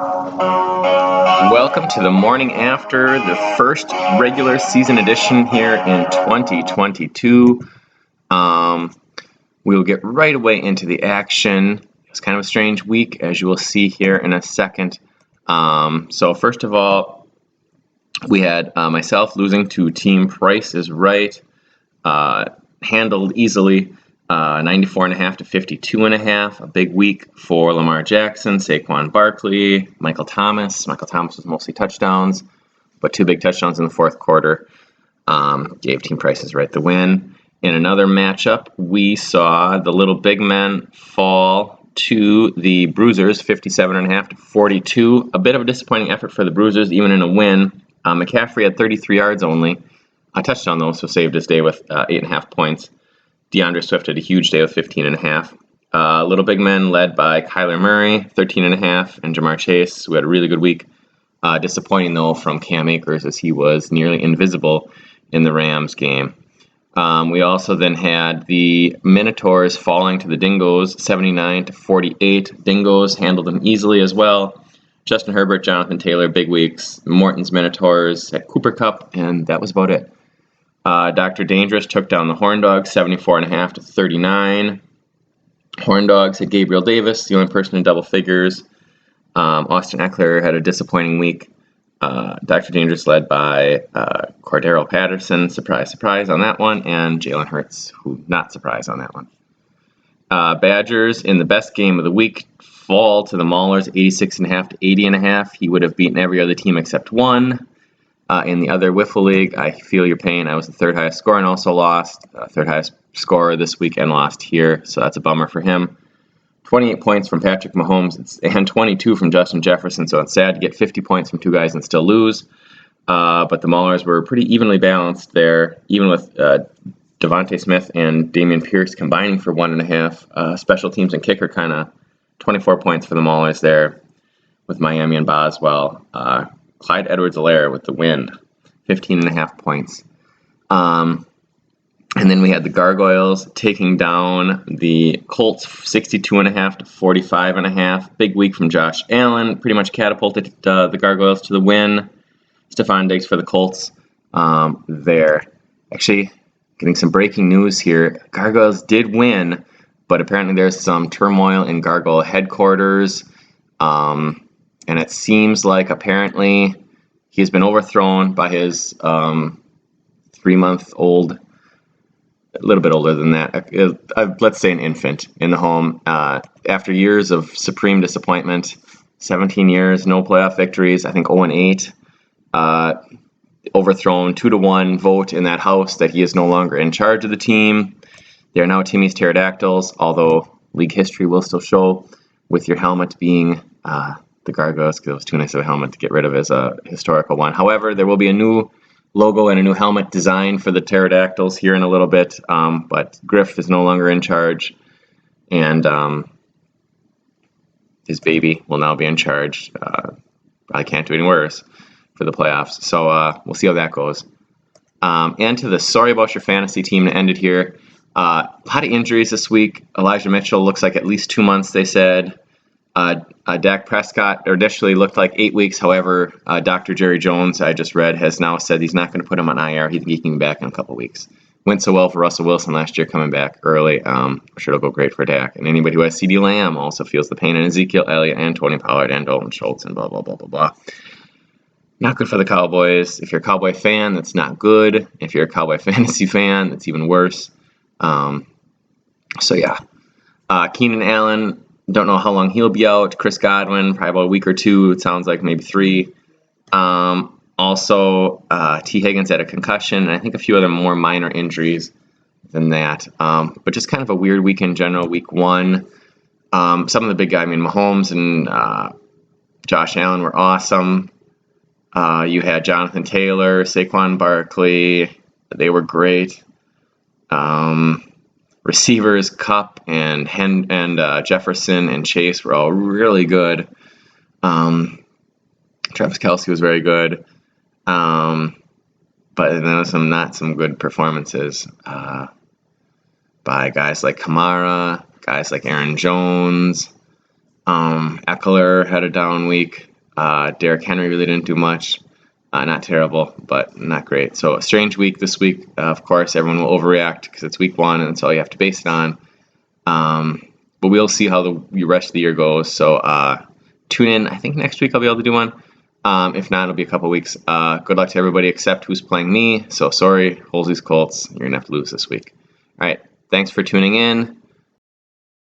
Welcome to the morning after, the first regular season edition here in 2022. We'll get right away into the action. It's kind of a strange week, as you will see here in a second. So first of all, we had myself losing to Team Price is Right, handled easily. 94.5 to 52.5. A big week for Lamar Jackson, Saquon Barkley, Michael Thomas. Michael Thomas was mostly touchdowns, but 2 big touchdowns in the fourth quarter gave Team Price is Right the win. In another matchup, we saw the little big men fall to the Bruisers, 57.5 to 42. A bit of a disappointing effort for the Bruisers, even in a win. McCaffrey had 33 yards only. A touchdown, though, so saved his day with 8.5 points. DeAndre Swift had a huge day with 15.5. Little big men led by Kyler Murray, 13.5, and Jamar Chase, who had a really good week. Disappointing, though, from Cam Akers, as he was nearly invisible in the Rams game. We also then had the Minotaurs falling to the Dingoes, 79 to 48. Dingoes handled them easily as well. Justin Herbert, Jonathan Taylor, big weeks. Morton's Minotaurs had Cooper Kupp, and that was about it. Dr. Dangerous took down the Horn Dogs, 74.5 to 39. Horn Dogs had Gabriel Davis, the only person in double figures. Austin Eckler had a disappointing week. Dr. Dangerous led by Cordero Patterson, surprise, surprise on that one, and Jalen Hurts, who not surprised on that one. Badgers in the best game of the week fall to the Maulers, 86.5 to 80.5. He would have beaten every other team except one. In the other Wiffle League, I feel your pain. I was the third highest scorer and also lost. Third highest scorer this week and lost here, so that's a bummer for him. 28 points from Patrick Mahomes and 22 from Justin Jefferson, so it's sad to get 50 points from two guys and still lose. But the Maulers were pretty evenly balanced there, even with Devontae Smith and Dameon Pierce combining for 1.5. Special teams and kicker kind of 24 points for the Maulers there, with Miami and Boswell. Clyde Edwards-Helaire with the win, 15.5 points. And then we had the Gargoyles taking down the Colts, 62.5 to 45.5. Big week from Josh Allen, pretty much catapulted the Gargoyles to the win. Stephon Diggs for the Colts there. Actually, getting some breaking news here. Gargoyles did win, but apparently there's some turmoil in Gargoyle headquarters. And it seems like apparently he's been overthrown by his 3-month-old, a little bit older than that, let's say an infant in the home. After years of supreme disappointment, 17 years, no playoff victories, I think 0-8, overthrown 2-1 vote in that house that he is no longer in charge of the team. They are now Timmy's Pterodactyls, although league history will still show with your helmet being the Gargoyles, because it was too nice of a helmet to get rid of as a historical one. However, there will be a new logo and a new helmet design for the Pterodactyls here in a little bit, but Griff is no longer in charge, and his baby will now be in charge. Probably can't do any worse for the playoffs, so we'll see how that goes. And to the sorry about your fantasy team to end it here. A lot of injuries this week. Elijah Mitchell looks like at least 2 months, they said. Dak Prescott initially looked like 8 weeks. However, Dr. Jerry Jones, I just read, has now said he's not going to put him on IR. He can be back in a couple weeks. Went so well for Russell Wilson last year coming back early. I'm sure it'll go great for Dak. And anybody who has CeeDee Lamb also feels the pain. And Ezekiel Elliott and Tony Pollard and Dalton Schultz and blah, blah, blah, blah, blah. Not good for the Cowboys. If you're a Cowboy fan, that's not good. If you're a Cowboy fantasy fan, that's even worse. Keenan Allen, don't know how long he'll be out. Chris Godwin, probably about a week or two. It sounds like maybe 3. Also, T. Higgins had a concussion, and I think a few other more minor injuries than that. But just kind of a weird week in general, week 1. Some of the big guys, Mahomes and Josh Allen were awesome. You had Jonathan Taylor, Saquon Barkley. They were great. Receivers, Kupp and Jefferson and Chase were all really good. Travis Kelce was very good. But there was not some good performances by guys like Kamara, guys like Aaron Jones. Eckler had a down week. Derrick Henry really didn't do much. Not terrible, but not great. So a strange week this week. Of course, everyone will overreact because it's week 1 and that's all you have to base it on. But we'll see how the rest of the year goes. So tune in. I think next week I'll be able to do one. If not, it'll be a couple weeks. Good luck to everybody except who's playing me. So sorry, Holsey's Colts. You're going to have to lose this week. All right. Thanks for tuning in.